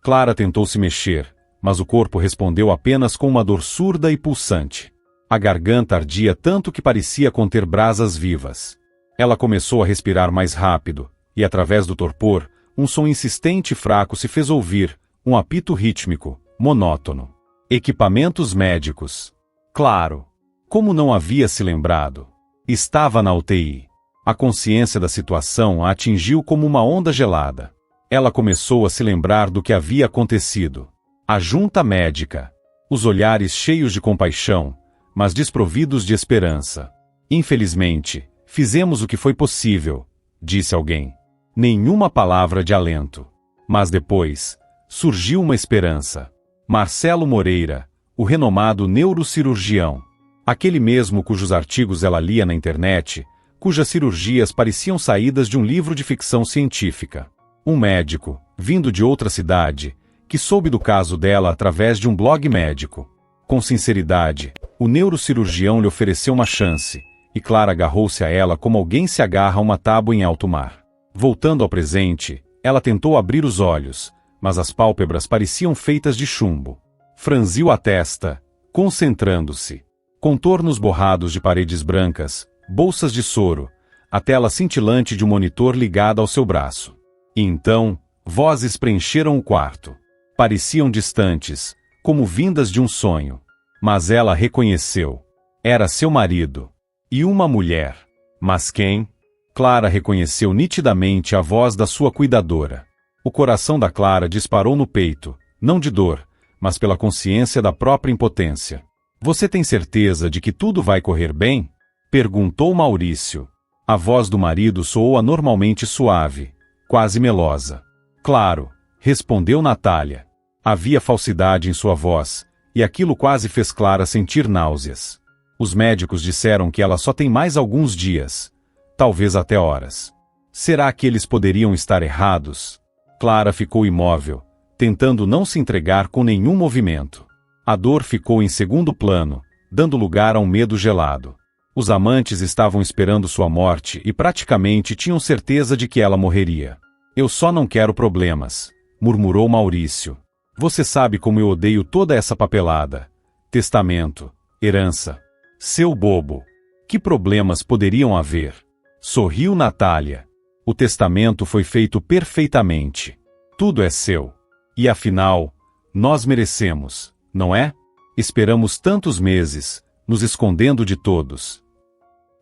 Clara tentou se mexer, mas o corpo respondeu apenas com uma dor surda e pulsante. A garganta ardia tanto que parecia conter brasas vivas. Ela começou a respirar mais rápido, e através do torpor, um som insistente e fraco se fez ouvir, um apito rítmico, monótono. Equipamentos médicos. Claro. Como não havia se lembrado? Estava na UTI. A consciência da situação a atingiu como uma onda gelada. Ela começou a se lembrar do que havia acontecido. A junta médica. Os olhares cheios de compaixão, mas desprovidos de esperança. Infelizmente, fizemos o que foi possível, disse alguém. Nenhuma palavra de alento. Mas depois, surgiu uma esperança. Marcelo Moreira, o renomado neurocirurgião. Aquele mesmo cujos artigos ela lia na internet, cujas cirurgias pareciam saídas de um livro de ficção científica. Um médico, vindo de outra cidade, que soube do caso dela através de um blog médico. Com sinceridade, o neurocirurgião lhe ofereceu uma chance, e Clara agarrou-se a ela como alguém se agarra a uma tábua em alto mar. Voltando ao presente, ela tentou abrir os olhos, mas as pálpebras pareciam feitas de chumbo. Franziu a testa, concentrando-se. Contornos borrados de paredes brancas, bolsas de soro, a tela cintilante de um monitor ligada ao seu braço. E então, vozes preencheram o quarto. Pareciam distantes, como vindas de um sonho. Mas ela reconheceu. Era seu marido. E uma mulher. Mas quem? Clara reconheceu nitidamente a voz da sua cuidadora. O coração da Clara disparou no peito, não de dor, mas pela consciência da própria impotência. Você tem certeza de que tudo vai correr bem? Perguntou Maurício. A voz do marido soou anormalmente suave, quase melosa. Claro, respondeu Natália. Havia falsidade em sua voz, e aquilo quase fez Clara sentir náuseas. Os médicos disseram que ela só tem mais alguns dias, talvez até horas. Será que eles poderiam estar errados? Clara ficou imóvel, tentando não se entregar com nenhum movimento. A dor ficou em segundo plano, dando lugar a um medo gelado. Os amantes estavam esperando sua morte e praticamente tinham certeza de que ela morreria. Eu só não quero problemas, murmurou Maurício. Você sabe como eu odeio toda essa papelada. Testamento, herança. Seu bobo. Que problemas poderiam haver? Sorriu Natália. O testamento foi feito perfeitamente. Tudo é seu. E afinal, nós merecemos, não é? Esperamos tantos meses, nos escondendo de todos.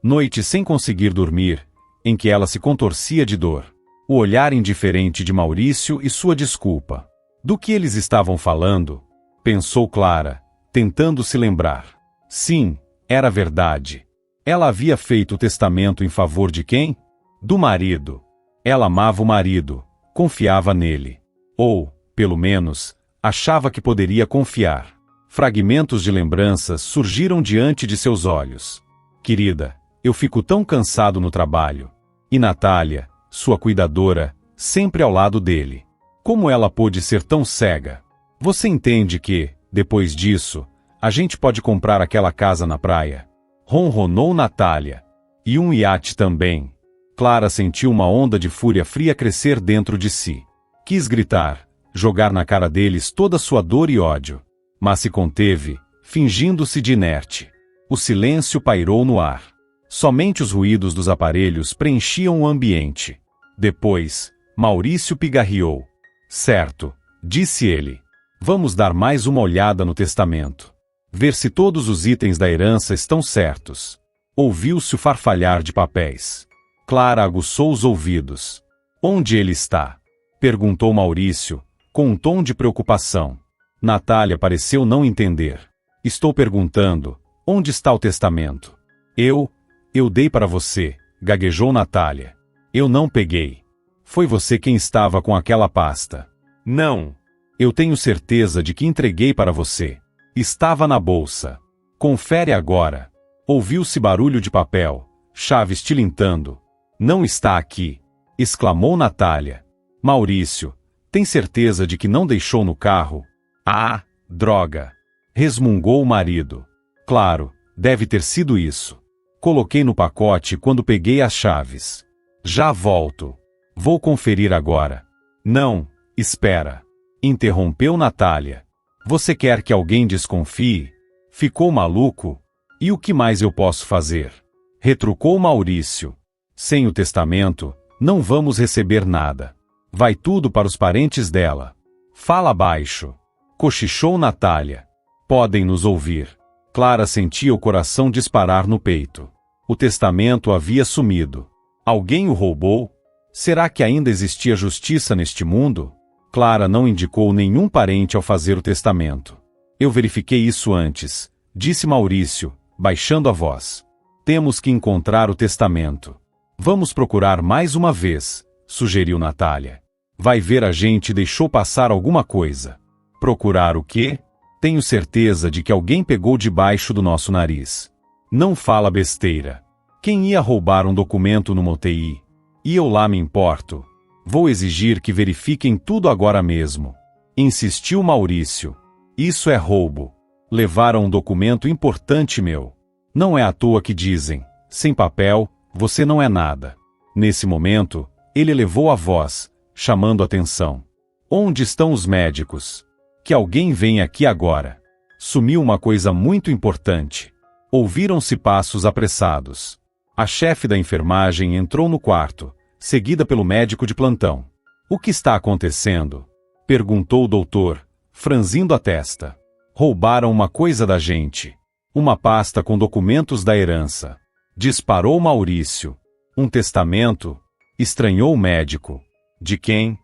Noite sem conseguir dormir, em que ela se contorcia de dor. O olhar indiferente de Maurício e sua desculpa. Do que eles estavam falando? Pensou Clara, tentando se lembrar. Sim, era verdade. Ela havia feito o testamento em favor de quem? Do marido. Ela amava o marido, confiava nele. Ou, pelo menos, achava que poderia confiar. Fragmentos de lembranças surgiram diante de seus olhos. Querida, eu fico tão cansado no trabalho. E Natália, sua cuidadora, sempre ao lado dele. Como ela pôde ser tão cega? Você entende que, depois disso, a gente pode comprar aquela casa na praia? Ronronou Natália. E um iate também. Clara sentiu uma onda de fúria fria crescer dentro de si. Quis gritar, jogar na cara deles toda sua dor e ódio. Mas se conteve, fingindo-se de inerte. O silêncio pairou no ar. Somente os ruídos dos aparelhos preenchiam o ambiente. Depois, Maurício pigarreou. Certo, disse ele. Vamos dar mais uma olhada no testamento. Ver se todos os itens da herança estão certos. Ouviu-se o farfalhar de papéis. Clara aguçou os ouvidos. Onde ele está? Perguntou Maurício, com um tom de preocupação. Natália pareceu não entender. Estou perguntando, onde está o testamento? Eu dei para você, gaguejou Natália. Eu não peguei. Foi você quem estava com aquela pasta. Não. Eu tenho certeza de que entreguei para você. Estava na bolsa. Confere agora. Ouviu-se barulho de papel, chaves tilintando. Não está aqui, exclamou Natália. Maurício, tem certeza de que não deixou no carro? Ah, droga! Resmungou o marido. Claro, deve ter sido isso. Coloquei no pacote quando peguei as chaves. Já volto. Vou conferir agora. Não, espera. Interrompeu Natália. Você quer que alguém desconfie? Ficou maluco? E o que mais eu posso fazer? Retrucou Maurício. Sem o testamento, não vamos receber nada. Vai tudo para os parentes dela. Fala baixo. Cochichou Natália. Podem nos ouvir. Clara sentia o coração disparar no peito. O testamento havia sumido. Alguém o roubou? Será que ainda existia justiça neste mundo? Clara não indicou nenhum parente ao fazer o testamento. Eu verifiquei isso antes, disse Maurício, baixando a voz. Temos que encontrar o testamento. Vamos procurar mais uma vez, sugeriu Natália. Vai ver, a gente deixou passar alguma coisa. Procurar o quê? Tenho certeza de que alguém pegou debaixo do nosso nariz. Não fala besteira. Quem ia roubar um documento no MOTI? E eu lá me importo. Vou exigir que verifiquem tudo agora mesmo. Insistiu Maurício. Isso é roubo. Levaram um documento importante meu. Não é à toa que dizem, sem papel, você não é nada. Nesse momento, ele elevou a voz, chamando atenção. Onde estão os médicos? Que alguém venha aqui agora. Sumiu uma coisa muito importante. Ouviram-se passos apressados. A chefe da enfermagem entrou no quarto, seguida pelo médico de plantão. O que está acontecendo? Perguntou o doutor, franzindo a testa. Roubaram uma coisa da gente. Uma pasta com documentos da herança. Disparou Maurício. Um testamento? Estranhou o médico. De quem?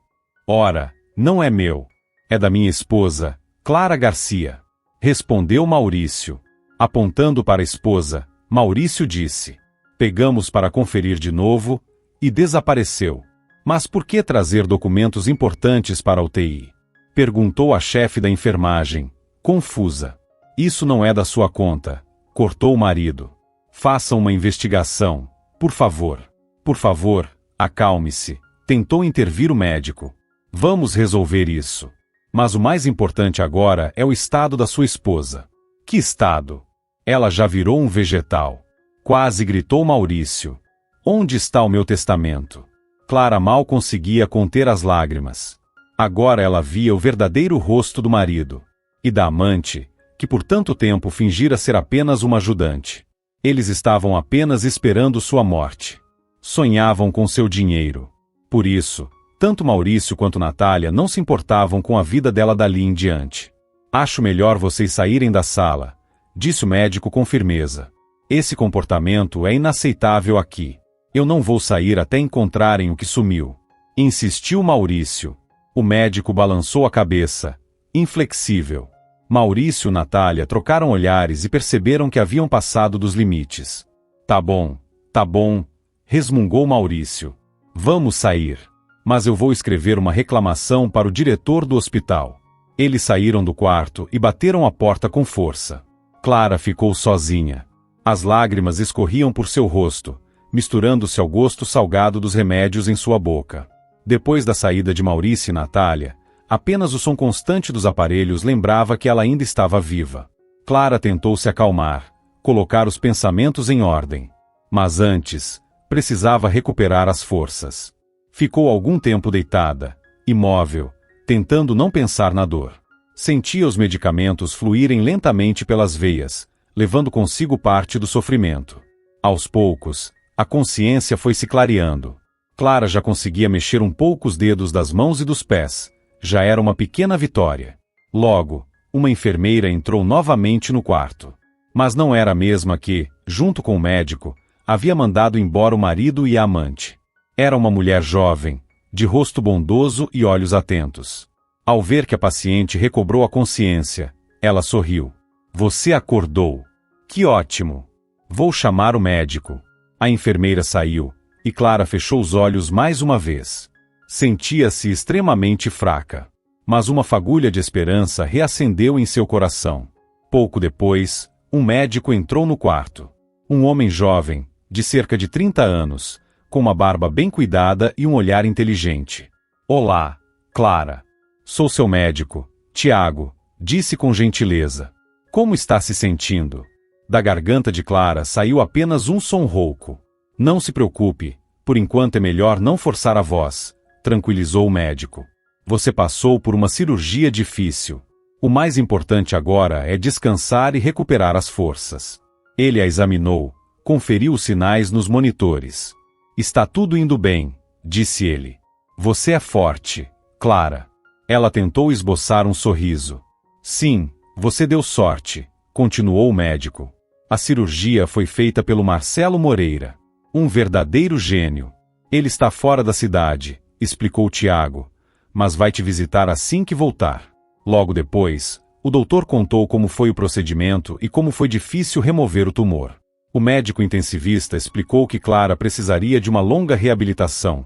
Ora, não é meu. É da minha esposa, Clara Garcia. Respondeu Maurício. Apontando para a esposa, Maurício disse. Pegamos para conferir de novo, e desapareceu. Mas por que trazer documentos importantes para a UTI? Perguntou a chefe da enfermagem, confusa. Isso não é da sua conta, cortou o marido. Faça uma investigação, por favor. Por favor, acalme-se, tentou intervir o médico. Vamos resolver isso. Mas o mais importante agora é o estado da sua esposa. Que estado? Ela já virou um vegetal. Quase gritou Maurício. Onde está o meu testamento? Clara mal conseguia conter as lágrimas. Agora ela via o verdadeiro rosto do marido. E da amante, que por tanto tempo fingira ser apenas uma ajudante. Eles estavam apenas esperando sua morte. Sonhavam com seu dinheiro. Por isso, tanto Maurício quanto Natália não se importavam com a vida dela dali em diante. Acho melhor vocês saírem da sala, disse o médico com firmeza. Esse comportamento é inaceitável aqui. Eu não vou sair até encontrarem o que sumiu. Insistiu Maurício. O médico balançou a cabeça, inflexível. Maurício e Natália trocaram olhares e perceberam que haviam passado dos limites. Tá bom, resmungou Maurício. Vamos sair. Mas eu vou escrever uma reclamação para o diretor do hospital. Eles saíram do quarto e bateram a porta com força. Clara ficou sozinha. As lágrimas escorriam por seu rosto, misturando-se ao gosto salgado dos remédios em sua boca. Depois da saída de Maurício e Natália, apenas o som constante dos aparelhos lembrava que ela ainda estava viva. Clara tentou se acalmar, colocar os pensamentos em ordem. Mas antes, precisava recuperar as forças. Ficou algum tempo deitada, imóvel, tentando não pensar na dor. Sentia os medicamentos fluírem lentamente pelas veias, levando consigo parte do sofrimento. Aos poucos, a consciência foi se clareando. Clara já conseguia mexer um pouco os dedos das mãos e dos pés. Já era uma pequena vitória. Logo, uma enfermeira entrou novamente no quarto. Mas não era a mesma que, junto com o médico, havia mandado embora o marido e a amante. Era uma mulher jovem, de rosto bondoso e olhos atentos. Ao ver que a paciente recobrou a consciência, ela sorriu. Você acordou. Que ótimo. Vou chamar o médico. A enfermeira saiu, e Clara fechou os olhos mais uma vez. Sentia-se extremamente fraca. Mas uma fagulha de esperança reacendeu em seu coração. Pouco depois, um médico entrou no quarto. Um homem jovem, de cerca de 30 anos, com uma barba bem cuidada e um olhar inteligente. Olá, Clara. Sou seu médico, Tiago, disse com gentileza. Como está se sentindo? Da garganta de Clara saiu apenas um som rouco. Não se preocupe, por enquanto é melhor não forçar a voz, tranquilizou o médico. Você passou por uma cirurgia difícil. O mais importante agora é descansar e recuperar as forças. Ele a examinou, conferiu os sinais nos monitores. Está tudo indo bem, disse ele. Você é forte, Clara. Ela tentou esboçar um sorriso. Sim, você deu sorte, continuou o médico. A cirurgia foi feita pelo Marcelo Moreira. Um verdadeiro gênio. Ele está fora da cidade, explicou Tiago, mas vai te visitar assim que voltar. Logo depois, o doutor contou como foi o procedimento e como foi difícil remover o tumor. O médico intensivista explicou que Clara precisaria de uma longa reabilitação,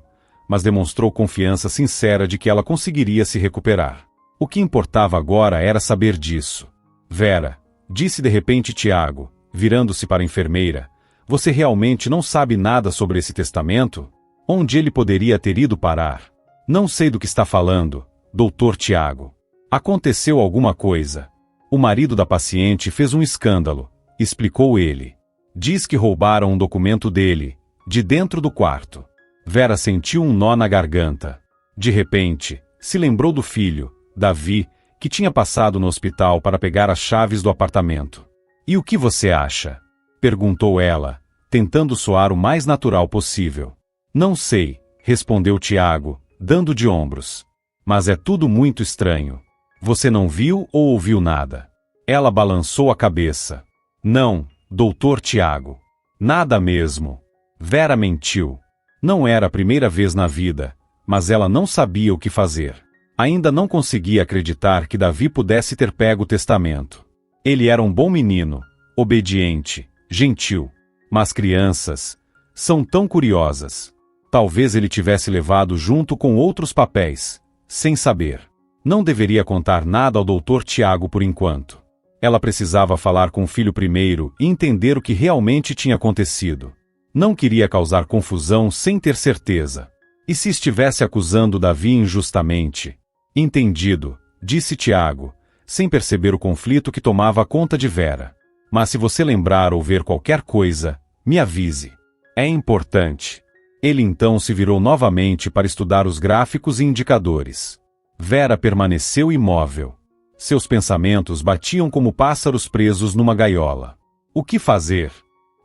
mas demonstrou confiança sincera de que ela conseguiria se recuperar. O que importava agora era saber disso. Vera, disse de repente Tiago, virando-se para a enfermeira, você realmente não sabe nada sobre esse testamento? Onde ele poderia ter ido parar? Não sei do que está falando, doutor Tiago. Aconteceu alguma coisa. O marido da paciente fez um escândalo, explicou ele. Diz que roubaram um documento dele, de dentro do quarto. Vera sentiu um nó na garganta. De repente, se lembrou do filho, Davi, que tinha passado no hospital para pegar as chaves do apartamento. E o que você acha? Perguntou ela, tentando soar o mais natural possível. Não sei, respondeu Tiago, dando de ombros. Mas é tudo muito estranho. Você não viu ou ouviu nada? Ela balançou a cabeça. Não, doutor Tiago. Nada mesmo. Vera mentiu. Não era a primeira vez na vida, mas ela não sabia o que fazer. Ainda não conseguia acreditar que Davi pudesse ter pego o testamento. Ele era um bom menino, obediente, gentil. Mas crianças são tão curiosas. Talvez ele tivesse levado junto com outros papéis, sem saber. Não deveria contar nada ao doutor Tiago por enquanto. Ela precisava falar com o filho primeiro e entender o que realmente tinha acontecido. Não queria causar confusão sem ter certeza. E se estivesse acusando Davi injustamente? Entendido, disse Tiago, sem perceber o conflito que tomava conta de Vera. Mas se você lembrar ou ver qualquer coisa, me avise. É importante. Ele então se virou novamente para estudar os gráficos e indicadores. Vera permaneceu imóvel. Seus pensamentos batiam como pássaros presos numa gaiola. O que fazer?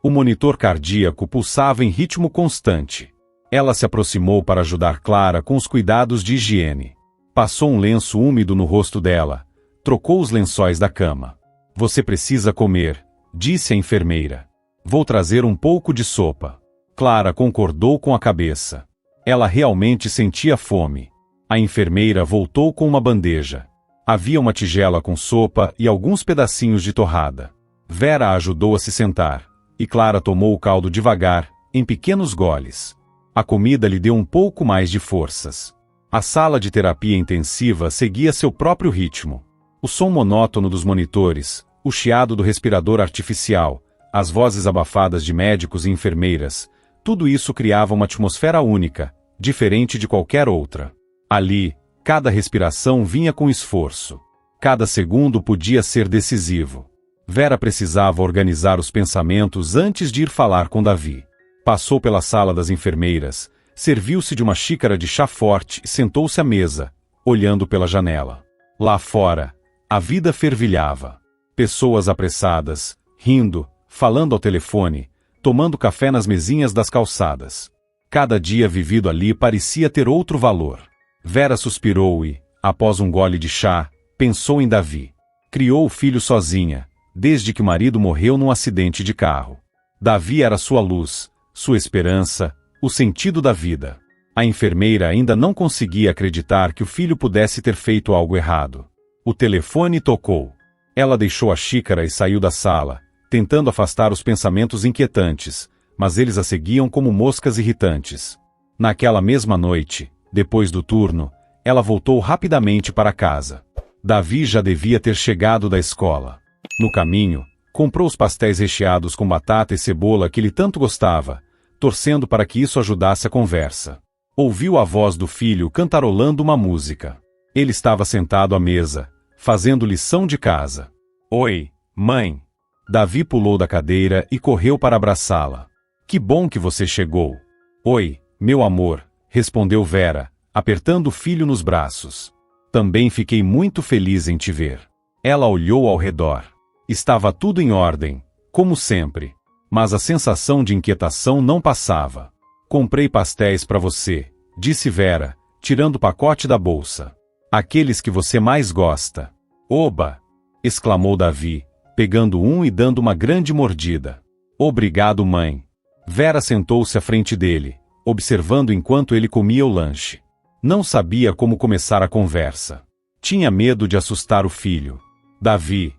O monitor cardíaco pulsava em ritmo constante. Ela se aproximou para ajudar Clara com os cuidados de higiene. Passou um lenço úmido no rosto dela. Trocou os lençóis da cama. Você precisa comer, disse a enfermeira. Vou trazer um pouco de sopa. Clara concordou com a cabeça. Ela realmente sentia fome. A enfermeira voltou com uma bandeja. Havia uma tigela com sopa e alguns pedacinhos de torrada. Vera a ajudou a se sentar, e Clara tomou o caldo devagar, em pequenos goles. A comida lhe deu um pouco mais de forças. A sala de terapia intensiva seguia seu próprio ritmo. O som monótono dos monitores, o chiado do respirador artificial, as vozes abafadas de médicos e enfermeiras, tudo isso criava uma atmosfera única, diferente de qualquer outra. Ali, cada respiração vinha com esforço. Cada segundo podia ser decisivo. Vera precisava organizar os pensamentos antes de ir falar com Davi. Passou pela sala das enfermeiras, serviu-se de uma xícara de chá forte e sentou-se à mesa, olhando pela janela. Lá fora, a vida fervilhava. Pessoas apressadas, rindo, falando ao telefone, tomando café nas mesinhas das calçadas. Cada dia vivido ali parecia ter outro valor. Vera suspirou e, após um gole de chá, pensou em Davi. Criou o filho sozinha, desde que o marido morreu num acidente de carro. Davi era sua luz, sua esperança, o sentido da vida. A enfermeira ainda não conseguia acreditar que o filho pudesse ter feito algo errado. O telefone tocou. Ela deixou a xícara e saiu da sala, tentando afastar os pensamentos inquietantes, mas eles a seguiam como moscas irritantes. Naquela mesma noite, depois do turno, ela voltou rapidamente para casa. Davi já devia ter chegado da escola. No caminho, comprou os pastéis recheados com batata e cebola que ele tanto gostava, torcendo para que isso ajudasse a conversa. Ouviu a voz do filho cantarolando uma música. Ele estava sentado à mesa, fazendo lição de casa. Oi, mãe. Davi pulou da cadeira e correu para abraçá-la. Que bom que você chegou. Oi, meu amor, respondeu Vera, apertando o filho nos braços. Também fiquei muito feliz em te ver. Ela olhou ao redor. Estava tudo em ordem, como sempre. Mas a sensação de inquietação não passava. Comprei pastéis para você, disse Vera, tirando o pacote da bolsa. Aqueles que você mais gosta. Oba! Exclamou Davi, pegando um e dando uma grande mordida. Obrigado, mãe. Vera sentou-se à frente dele, observando enquanto ele comia o lanche. Não sabia como começar a conversa. Tinha medo de assustar o filho. Davi,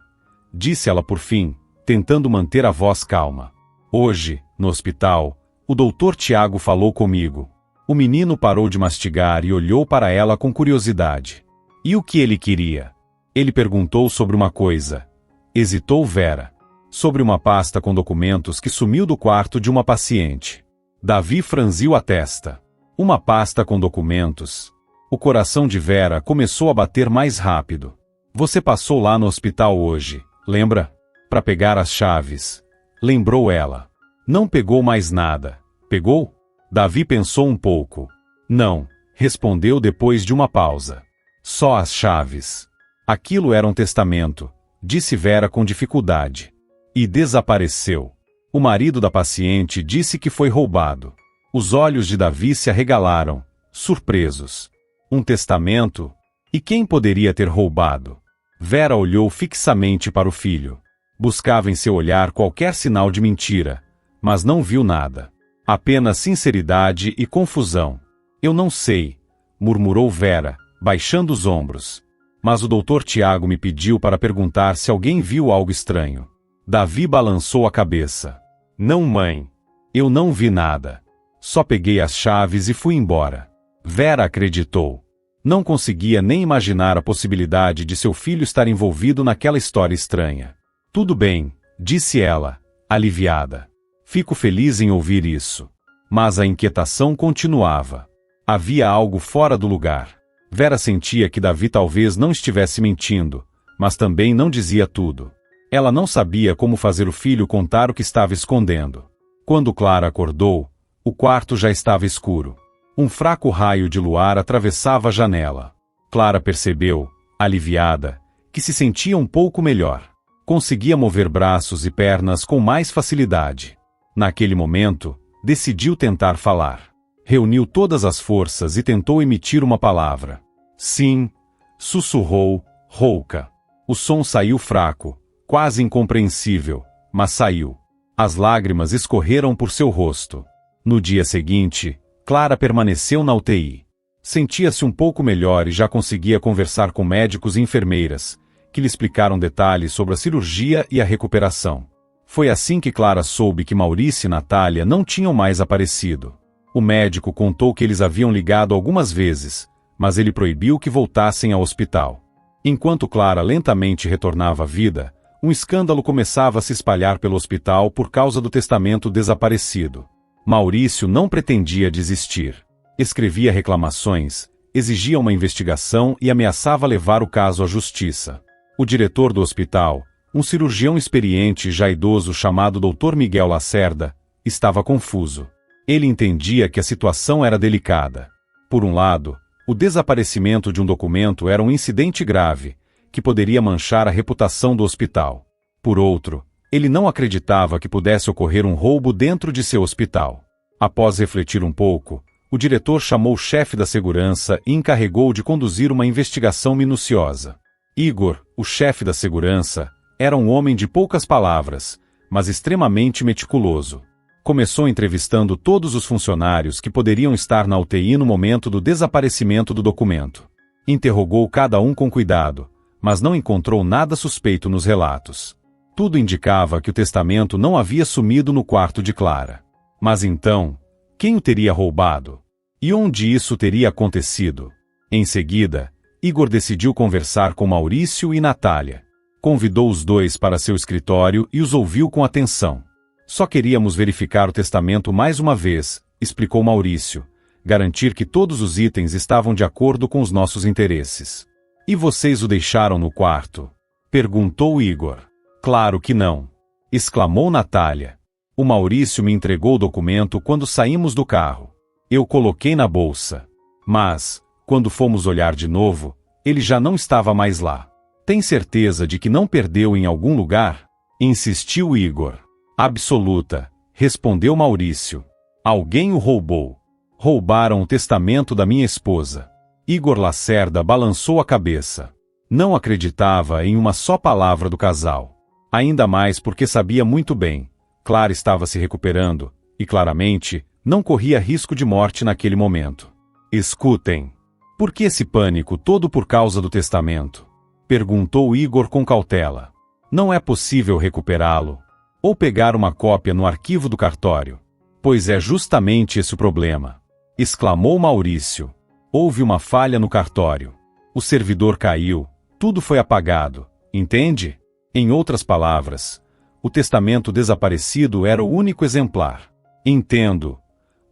disse ela por fim, tentando manter a voz calma. Hoje, no hospital, o Dr. Tiago falou comigo. O menino parou de mastigar e olhou para ela com curiosidade. E o que ele queria? Ele perguntou sobre uma coisa. Hesitou Vera. Sobre uma pasta com documentos que sumiu do quarto de uma paciente. Davi franziu a testa. Uma pasta com documentos. O coração de Vera começou a bater mais rápido. Você passou lá no hospital hoje, lembra? Para pegar as chaves. Lembrou ela. Não pegou mais nada. Pegou? Davi pensou um pouco. Não, respondeu depois de uma pausa. Só as chaves. Aquilo era um testamento, disse Vera com dificuldade. E desapareceu. O marido da paciente disse que foi roubado. Os olhos de Davi se arregalaram, surpresos. Um testamento? E quem poderia ter roubado? Vera olhou fixamente para o filho. Buscava em seu olhar qualquer sinal de mentira, mas não viu nada. Apenas sinceridade e confusão. Eu não sei, murmurou Vera, baixando os ombros. Mas o Dr. Tiago me pediu para perguntar se alguém viu algo estranho. Davi balançou a cabeça. Não, mãe. Eu não vi nada. Só peguei as chaves e fui embora. Vera acreditou. Não conseguia nem imaginar a possibilidade de seu filho estar envolvido naquela história estranha. Tudo bem, disse ela, aliviada. Fico feliz em ouvir isso. Mas a inquietação continuava. Havia algo fora do lugar. Vera sentia que Davi talvez não estivesse mentindo, mas também não dizia tudo. Ela não sabia como fazer o filho contar o que estava escondendo. Quando Clara acordou, o quarto já estava escuro. Um fraco raio de luar atravessava a janela. Clara percebeu, aliviada, que se sentia um pouco melhor. Conseguia mover braços e pernas com mais facilidade. Naquele momento, decidiu tentar falar. Reuniu todas as forças e tentou emitir uma palavra. Sim, sussurrou, rouca. O som saiu fraco, quase incompreensível, mas saiu. As lágrimas escorreram por seu rosto. No dia seguinte, Clara permaneceu na UTI. Sentia-se um pouco melhor e já conseguia conversar com médicos e enfermeiras, que lhe explicaram detalhes sobre a cirurgia e a recuperação. Foi assim que Clara soube que Maurício e Natália não tinham mais aparecido. O médico contou que eles haviam ligado algumas vezes, mas ele proibiu que voltassem ao hospital. Enquanto Clara lentamente retornava à vida, um escândalo começava a se espalhar pelo hospital por causa do testamento desaparecido. Maurício não pretendia desistir. Escrevia reclamações, exigia uma investigação e ameaçava levar o caso à justiça. O diretor do hospital, um cirurgião experiente já idoso chamado Dr. Miguel Lacerda, estava confuso. Ele entendia que a situação era delicada. Por um lado, o desaparecimento de um documento era um incidente grave, que poderia manchar a reputação do hospital. Por outro, ele não acreditava que pudesse ocorrer um roubo dentro de seu hospital. Após refletir um pouco, o diretor chamou o chefe da segurança e encarregou de conduzir uma investigação minuciosa. Igor, o chefe da segurança, era um homem de poucas palavras, mas extremamente meticuloso. Começou entrevistando todos os funcionários que poderiam estar na UTI no momento do desaparecimento do documento. Interrogou cada um com cuidado, mas não encontrou nada suspeito nos relatos. Tudo indicava que o testamento não havia sumido no quarto de Clara. Mas então, quem o teria roubado? E onde isso teria acontecido? Em seguida, Igor decidiu conversar com Maurício e Natália. Convidou os dois para seu escritório e os ouviu com atenção. Só queríamos verificar o testamento mais uma vez, explicou Maurício, garantir que todos os itens estavam de acordo com os nossos interesses. E vocês o deixaram no quarto? Perguntou Igor. Claro que não, exclamou Natália. O Maurício me entregou o documento quando saímos do carro. Eu coloquei na bolsa. Mas, Quando fomos olhar de novo, ele já não estava mais lá. Tem certeza de que não perdeu em algum lugar? Insistiu Igor. Absoluta, respondeu Maurício. Alguém o roubou. Roubaram o testamento da minha esposa. Igor Lacerda balançou a cabeça. Não acreditava em uma só palavra do casal. Ainda mais porque sabia muito bem. Clara estava se recuperando, e claramente, não corria risco de morte naquele momento. Escutem. Por que esse pânico todo por causa do testamento? Perguntou Igor com cautela. Não é possível recuperá-lo? Ou pegar uma cópia no arquivo do cartório? Pois é justamente esse o problema. Exclamou Maurício. Houve uma falha no cartório. O servidor caiu, tudo foi apagado, entende? Em outras palavras, o testamento desaparecido era o único exemplar. Entendo,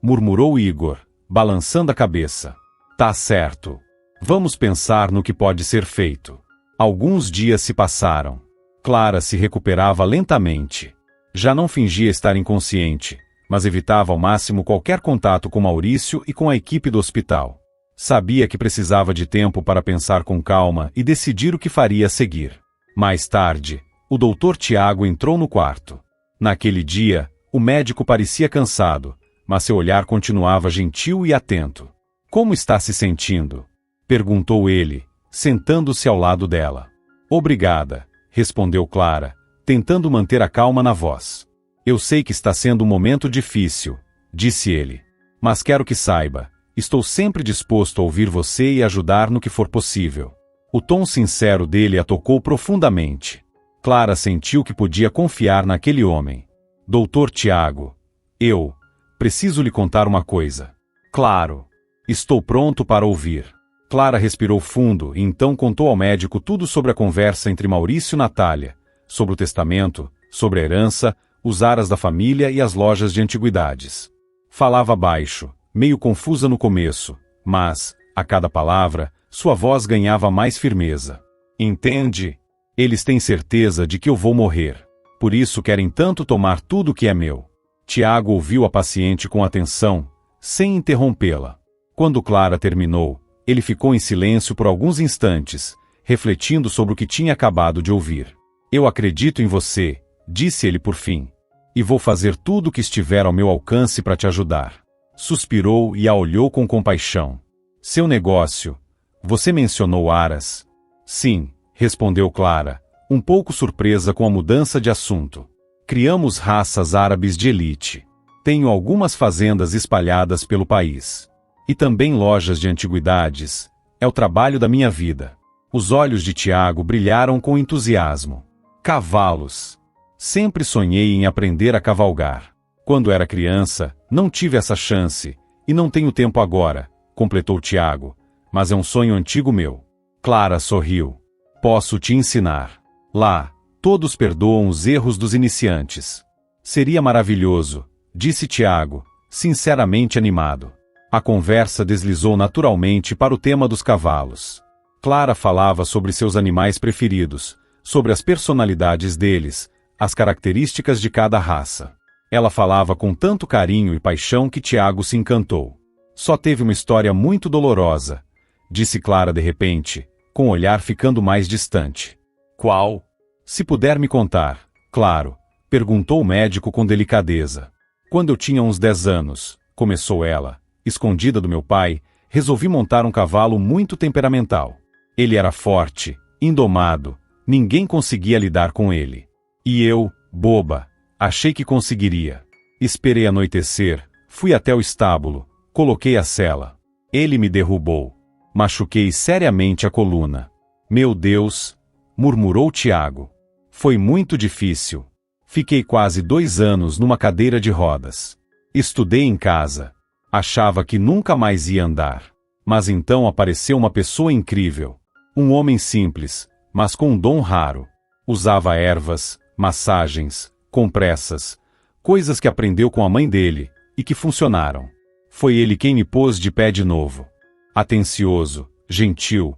murmurou Igor, balançando a cabeça. Tá certo. Vamos pensar no que pode ser feito. Alguns dias se passaram. Clara se recuperava lentamente. Já não fingia estar inconsciente, mas evitava ao máximo qualquer contato com Maurício e com a equipe do hospital. Sabia que precisava de tempo para pensar com calma e decidir o que faria a seguir. Mais tarde, o Dr. Tiago entrou no quarto. Naquele dia, o médico parecia cansado, mas seu olhar continuava gentil e atento. Como está se sentindo? Perguntou ele, sentando-se ao lado dela. Obrigada, respondeu Clara, tentando manter a calma na voz. Eu sei que está sendo um momento difícil, disse ele. Mas quero que saiba, estou sempre disposto a ouvir você e ajudar no que for possível. O tom sincero dele a tocou profundamente. Clara sentiu que podia confiar naquele homem. Doutor Tiago, eu preciso lhe contar uma coisa. Claro. Estou pronto para ouvir. Clara respirou fundo e então contou ao médico tudo sobre a conversa entre Maurício e Natália, sobre o testamento, sobre a herança, os aras da família e as lojas de antiguidades. Falava baixo, meio confusa no começo, mas, a cada palavra, sua voz ganhava mais firmeza. Entende? Eles têm certeza de que eu vou morrer. Por isso querem tanto tomar tudo que é meu. Tiago ouviu a paciente com atenção, sem interrompê-la. Quando Clara terminou, ele ficou em silêncio por alguns instantes, refletindo sobre o que tinha acabado de ouvir. Eu acredito em você, disse ele por fim. E vou fazer tudo o que estiver ao meu alcance para te ajudar. Suspirou e a olhou com compaixão. Seu negócio. Você mencionou aras? Sim, respondeu Clara, um pouco surpresa com a mudança de assunto. Criamos raças árabes de elite. Tenho algumas fazendas espalhadas pelo país. E também lojas de antiguidades. É o trabalho da minha vida. Os olhos de Tiago brilharam com entusiasmo. Cavalos. Sempre sonhei em aprender a cavalgar. Quando era criança, não tive essa chance, e não tenho tempo agora, completou Tiago, mas é um sonho antigo meu. Clara sorriu. Posso te ensinar. Lá, todos perdoam os erros dos iniciantes. Seria maravilhoso, disse Tiago, sinceramente animado. A conversa deslizou naturalmente para o tema dos cavalos. Clara falava sobre seus animais preferidos, sobre as personalidades deles, as características de cada raça. Ela falava com tanto carinho e paixão que Tiago se encantou. Só teve uma história muito dolorosa, disse Clara de repente, com o olhar ficando mais distante. Qual? Se puder me contar, claro, perguntou o médico com delicadeza. Quando eu tinha uns 10 anos, começou ela, escondida do meu pai, resolvi montar um cavalo muito temperamental. Ele era forte, indomado, ninguém conseguia lidar com ele. E eu, boba, achei que conseguiria. Esperei anoitecer, fui até o estábulo, coloquei a sela. Ele me derrubou. Machuquei seriamente a coluna. Meu Deus, murmurou Tiago. Foi muito difícil. Fiquei quase 2 anos numa cadeira de rodas. Estudei em casa. Achava que nunca mais ia andar. Mas então apareceu uma pessoa incrível. Um homem simples, mas com um dom raro. Usava ervas, massagens, compressas, coisas que aprendeu com a mãe dele, e que funcionaram. Foi ele quem me pôs de pé de novo. Atencioso, gentil,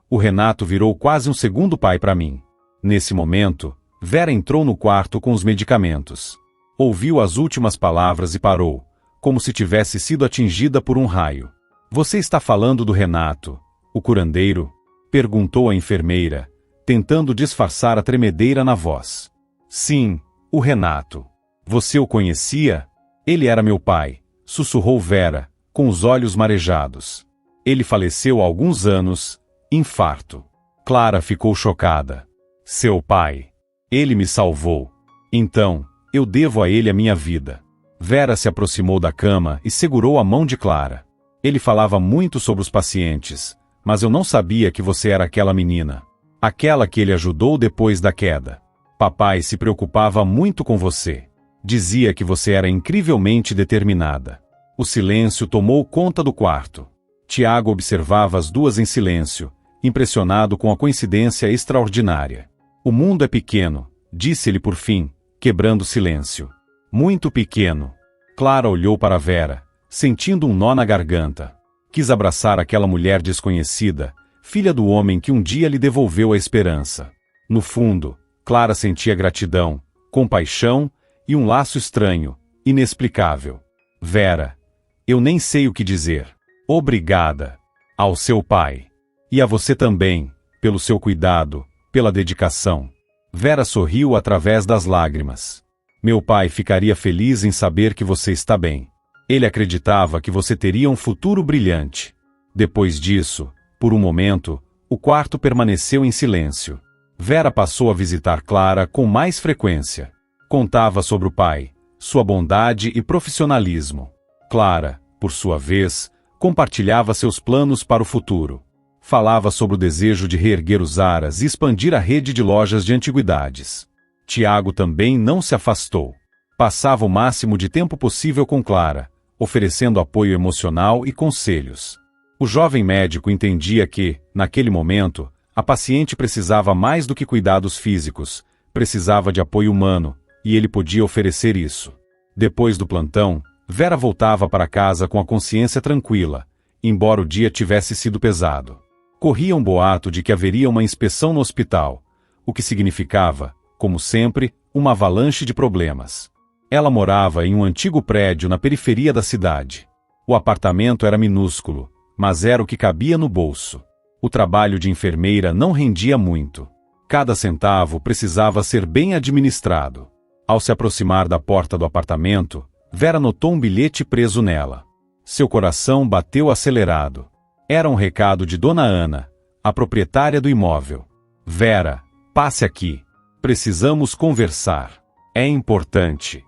o Renato virou quase um segundo pai para mim. Nesse momento, Vera entrou no quarto com os medicamentos. Ouviu as últimas palavras e parou, como se tivesse sido atingida por um raio. Você está falando do Renato, o curandeiro? Perguntou a enfermeira, tentando disfarçar a tremedeira na voz. Sim, o Renato. Você o conhecia? Ele era meu pai, sussurrou Vera, com os olhos marejados. Ele faleceu há alguns anos, infarto. Clara ficou chocada. Seu pai. Ele me salvou. Então, eu devo a ele a minha vida. Vera se aproximou da cama e segurou a mão de Clara. Ele falava muito sobre os pacientes, mas eu não sabia que você era aquela menina. Aquela que ele ajudou depois da queda. Papai se preocupava muito com você. Dizia que você era incrivelmente determinada. O silêncio tomou conta do quarto. Tiago observava as duas em silêncio, impressionado com a coincidência extraordinária. O mundo é pequeno, disse-ele por fim, quebrando o silêncio. Muito pequeno. Clara olhou para Vera, sentindo um nó na garganta. Quis abraçar aquela mulher desconhecida, filha do homem que um dia lhe devolveu a esperança. No fundo, Clara sentia gratidão, compaixão e um laço estranho, inexplicável. Vera, eu nem sei o que dizer. Obrigada. Ao seu pai. E a você também, pelo seu cuidado, pela dedicação. Vera sorriu através das lágrimas. Meu pai ficaria feliz em saber que você está bem. Ele acreditava que você teria um futuro brilhante. Depois disso, por um momento, o quarto permaneceu em silêncio. Vera passou a visitar Clara com mais frequência. Contava sobre o pai, sua bondade e profissionalismo. Clara, por sua vez, compartilhava seus planos para o futuro. Falava sobre o desejo de reerguer os Aras e expandir a rede de lojas de antiguidades. Tiago também não se afastou. Passava o máximo de tempo possível com Clara, oferecendo apoio emocional e conselhos. O jovem médico entendia que, naquele momento, a paciente precisava mais do que cuidados físicos, precisava de apoio humano, e ele podia oferecer isso. Depois do plantão, Vera voltava para casa com a consciência tranquila, embora o dia tivesse sido pesado. Corria um boato de que haveria uma inspeção no hospital, o que significava, como sempre, uma avalanche de problemas. Ela morava em um antigo prédio na periferia da cidade. O apartamento era minúsculo, mas era o que cabia no bolso. O trabalho de enfermeira não rendia muito. Cada centavo precisava ser bem administrado. Ao se aproximar da porta do apartamento, Vera notou um bilhete preso nela. Seu coração bateu acelerado. Era um recado de Dona Ana, a proprietária do imóvel. Vera, passe aqui. Precisamos conversar. É importante.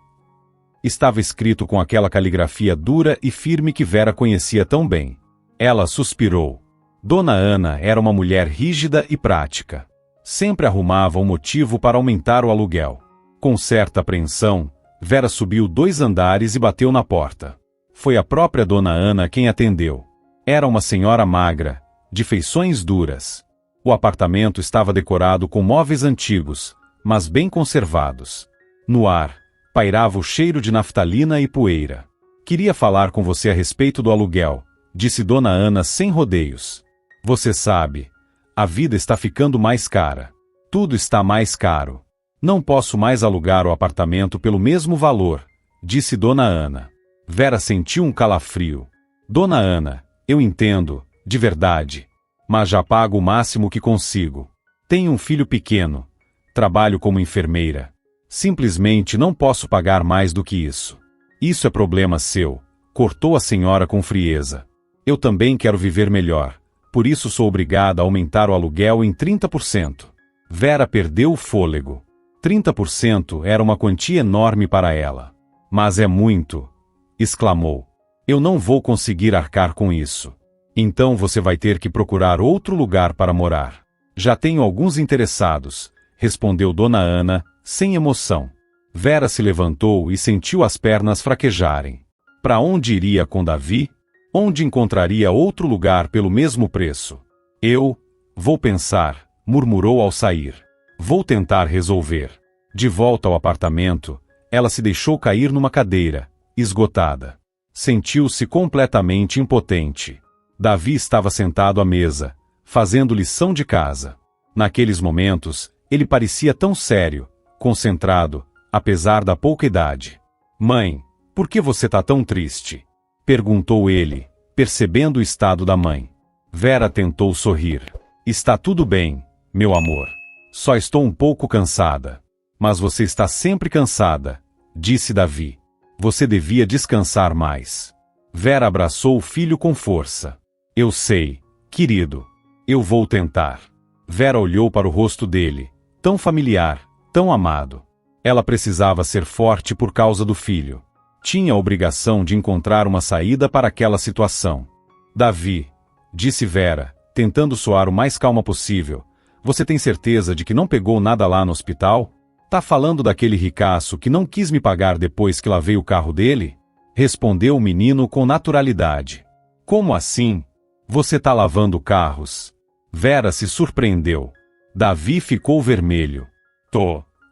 Estava escrito com aquela caligrafia dura e firme que Vera conhecia tão bem. Ela suspirou. Dona Ana era uma mulher rígida e prática. Sempre arrumava um motivo para aumentar o aluguel. Com certa apreensão, Vera subiu 2 andares e bateu na porta. Foi a própria Dona Ana quem atendeu. Era uma senhora magra, de feições duras. O apartamento estava decorado com móveis antigos, mas bem conservados. No ar, pairava o cheiro de naftalina e poeira. Queria falar com você a respeito do aluguel, disse Dona Ana sem rodeios. Você sabe, a vida está ficando mais cara. Tudo está mais caro. Não posso mais alugar o apartamento pelo mesmo valor, disse Dona Ana. Vera sentiu um calafrio. Dona Ana, eu entendo, de verdade. Mas já pago o máximo que consigo. Tenho um filho pequeno. Trabalho como enfermeira. Simplesmente não posso pagar mais do que isso. Isso é problema seu, cortou a senhora com frieza. Eu também quero viver melhor. Por isso sou obrigada a aumentar o aluguel em 30%. Vera perdeu o fôlego. 30% era uma quantia enorme para ela. Mas é muito, exclamou. Eu não vou conseguir arcar com isso. Então você vai ter que procurar outro lugar para morar. Já tenho alguns interessados, respondeu Dona Ana, sem emoção. Vera se levantou e sentiu as pernas fraquejarem. Para onde iria com Davi? Onde encontraria outro lugar pelo mesmo preço? Vou pensar, murmurou ao sair. Vou tentar resolver. De volta ao apartamento, ela se deixou cair numa cadeira, esgotada. Sentiu-se completamente impotente. Davi estava sentado à mesa, fazendo lição de casa. Naqueles momentos, ele parecia tão sério, concentrado, apesar da pouca idade. Mãe, por que você está tão triste? Perguntou ele, percebendo o estado da mãe. Vera tentou sorrir. Está tudo bem, meu amor. Só estou um pouco cansada. Mas você está sempre cansada, disse Davi. Você devia descansar mais. Vera abraçou o filho com força. Eu sei, querido. Eu vou tentar. Vera olhou para o rosto dele, tão familiar, tão amado. Ela precisava ser forte por causa do filho. Tinha a obrigação de encontrar uma saída para aquela situação. Davi, disse Vera, tentando soar o mais calma possível, você tem certeza de que não pegou nada lá no hospital? Tá falando daquele ricaço que não quis me pagar depois que lavei o carro dele? Respondeu o menino com naturalidade. Como assim? Você tá lavando carros? Vera se surpreendeu. Davi ficou vermelho.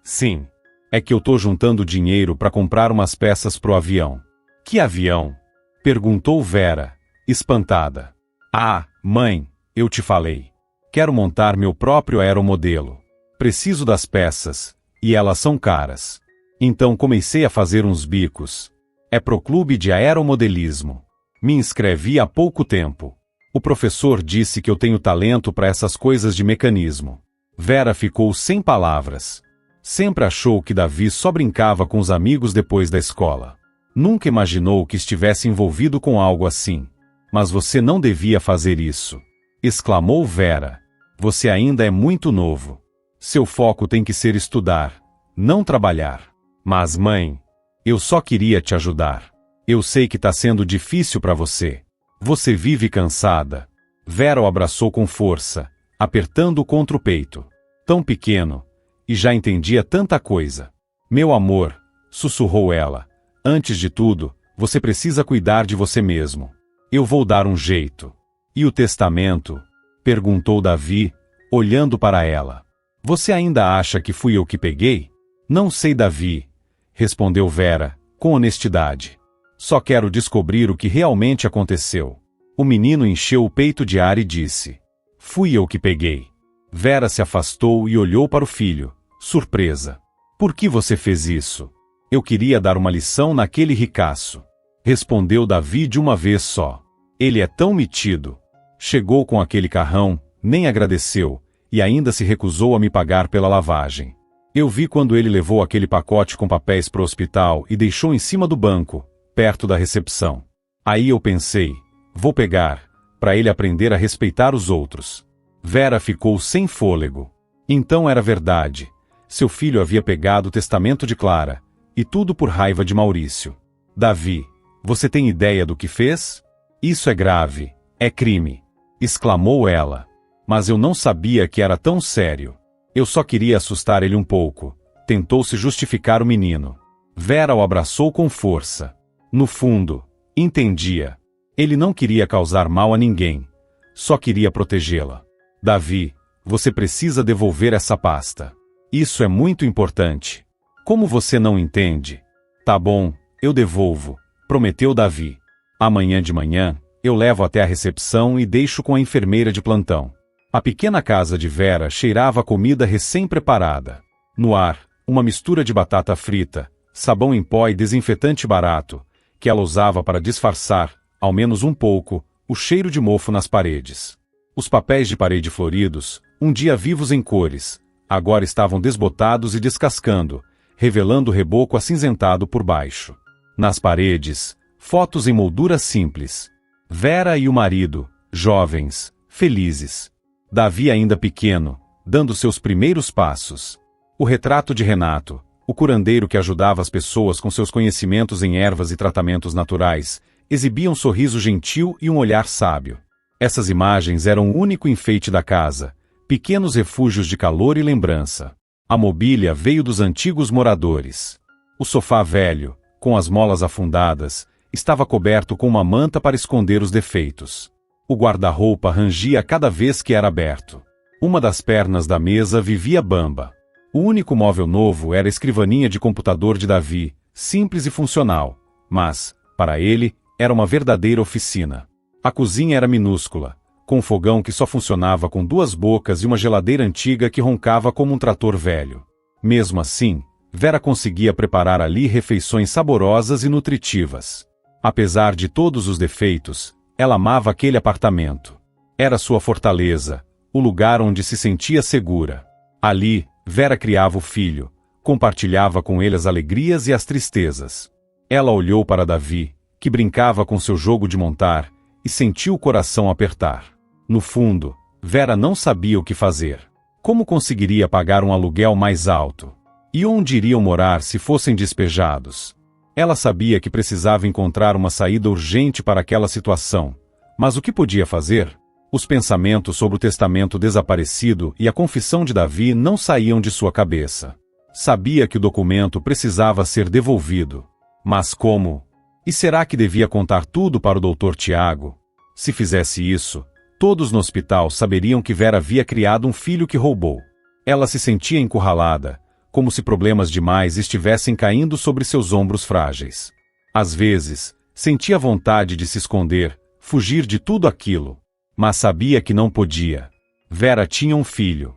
Sim. É que eu tô juntando dinheiro para comprar umas peças pro avião. Que avião? Perguntou Vera, espantada. Ah, mãe, eu te falei. Quero montar meu próprio aeromodelo. Preciso das peças, e elas são caras. Então comecei a fazer uns bicos. É pro clube de aeromodelismo. Me inscrevi há pouco tempo. O professor disse que eu tenho talento para essas coisas de mecanismo. Vera ficou sem palavras. Sempre achou que Davi só brincava com os amigos depois da escola. Nunca imaginou que estivesse envolvido com algo assim. Mas você não devia fazer isso, exclamou Vera. Você ainda é muito novo. Seu foco tem que ser estudar, não trabalhar. Mas mãe, eu só queria te ajudar. Eu sei que tá sendo difícil para você. Você vive cansada. Vera o abraçou com força, apertando-o contra o peito. Tão pequeno, e já entendia tanta coisa. Meu amor, sussurrou ela, antes de tudo, você precisa cuidar de você mesmo. Eu vou dar um jeito. E o testamento? Perguntou Davi, olhando para ela. Você ainda acha que fui eu que peguei? Não sei, Davi, respondeu Vera, com honestidade. Só quero descobrir o que realmente aconteceu. O menino encheu o peito de ar e disse. Fui eu que peguei. Vera se afastou e olhou para o filho, surpresa. Por que você fez isso? Eu queria dar uma lição naquele ricaço. Respondeu Davi de uma vez só. Ele é tão metido. Chegou com aquele carrão, nem agradeceu, e ainda se recusou a me pagar pela lavagem. Eu vi quando ele levou aquele pacote com papéis para o hospital e deixou em cima do banco, perto da recepção. Aí eu pensei, vou pegar, para ele aprender a respeitar os outros. Vera ficou sem fôlego. Então era verdade. Seu filho havia pegado o testamento de Clara, e tudo por raiva de Maurício. Davi, você tem ideia do que fez? Isso é grave, é crime, exclamou ela. Mas eu não sabia que era tão sério. Eu só queria assustar ele um pouco. Tentou se justificar o menino. Vera o abraçou com força. No fundo, entendia. Ele não queria causar mal a ninguém. Só queria protegê-la. Davi, você precisa devolver essa pasta. Isso é muito importante. Como você não entende? Tá bom, eu devolvo, prometeu Davi. Amanhã de manhã, eu levo até a recepção e deixo com a enfermeira de plantão. A pequena casa de Vera cheirava a comida recém-preparada. No ar, uma mistura de batata frita, sabão em pó e desinfetante barato, que ela usava para disfarçar, ao menos um pouco, o cheiro de mofo nas paredes. Os papéis de parede floridos, um dia vivos em cores, agora estavam desbotados e descascando, revelando o reboco acinzentado por baixo. Nas paredes, fotos em moldura simples. Vera e o marido, jovens, felizes. Davi ainda pequeno, dando seus primeiros passos. O retrato de Renato, o curandeiro que ajudava as pessoas com seus conhecimentos em ervas e tratamentos naturais, exibia um sorriso gentil e um olhar sábio. Essas imagens eram o único enfeite da casa, pequenos refúgios de calor e lembrança. A mobília veio dos antigos moradores. O sofá velho, com as molas afundadas, estava coberto com uma manta para esconder os defeitos. O guarda-roupa rangia cada vez que era aberto. Uma das pernas da mesa vivia bamba. O único móvel novo era a escrivaninha de computador de Davi, simples e funcional, mas, para ele, era uma verdadeira oficina. A cozinha era minúscula, com um fogão que só funcionava com 2 bocas e uma geladeira antiga que roncava como um trator velho. Mesmo assim, Vera conseguia preparar ali refeições saborosas e nutritivas. Apesar de todos os defeitos, Ela amava aquele apartamento. Era sua fortaleza, o lugar onde se sentia segura. Ali, Vera criava o filho, compartilhava com ele as alegrias e as tristezas. Ela olhou para Davi, que brincava com seu jogo de montar, e sentiu o coração apertar. No fundo, Vera não sabia o que fazer. Como conseguiria pagar um aluguel mais alto? E onde iriam morar se fossem despejados? Ela sabia que precisava encontrar uma saída urgente para aquela situação. Mas o que podia fazer? Os pensamentos sobre o testamento desaparecido e a confissão de Davi não saíam de sua cabeça. Sabia que o documento precisava ser devolvido. Mas como? E será que devia contar tudo para o Dr. Tiago? Se fizesse isso, todos no hospital saberiam que Vera havia criado um filho que roubou. Ela se sentia encurralada, como se problemas demais estivessem caindo sobre seus ombros frágeis. Às vezes, sentia vontade de se esconder, fugir de tudo aquilo. Mas sabia que não podia. Vera tinha um filho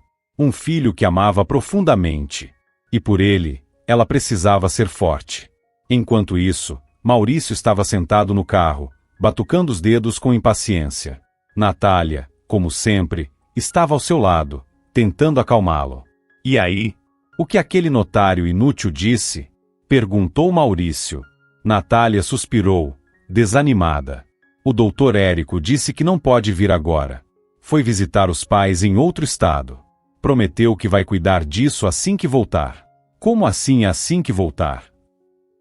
que amava profundamente. E por ele, ela precisava ser forte. Enquanto isso, Maurício estava sentado no carro, batucando os dedos com impaciência. Natália, como sempre, estava ao seu lado, tentando acalmá-lo. E aí? O que aquele notário inútil disse? Perguntou Maurício. Natália suspirou, desanimada. O doutor Érico disse que não pode vir agora. Foi visitar os pais em outro estado. Prometeu que vai cuidar disso assim que voltar. Como assim que voltar?